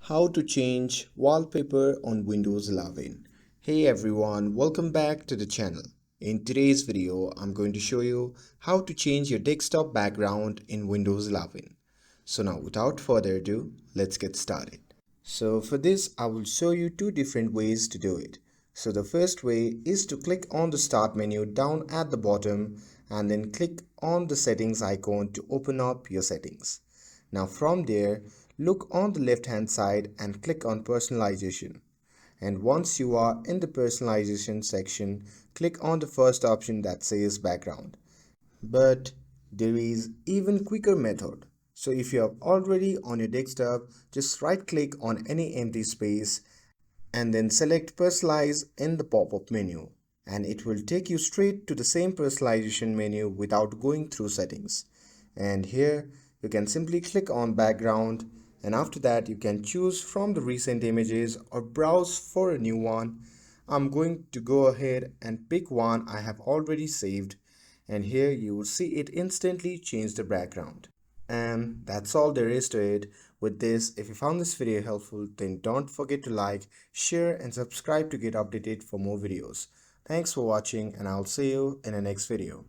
How to change wallpaper on Windows 11. Hey everyone, welcome back to the channel. In today's video, I'm going to show you how to change your desktop background in Windows 11. So now without further ado, let's get started. So for this, I will show you two different ways to do it. So the first way is to click on the start menu down at the bottom and then click on the settings icon to open up your settings. Now from there, look on the left hand side and click on Personalization. And once you are in the Personalization section, click on the first option that says Background. But there is even quicker method. So if you are already on your desktop, just right click on any empty space and then select Personalize in the pop-up menu. And it will take you straight to the same personalization menu without going through settings. And here you can simply click on background, and after that you can choose from the recent images or browse for a new one. I'm going to go ahead and pick one I have already saved, and here you will see it instantly change the background. And that's all there is to it. With this, if you found this video helpful, then don't forget to like, share and subscribe to get updated for more videos. Thanks for watching, and I'll see you in the next video.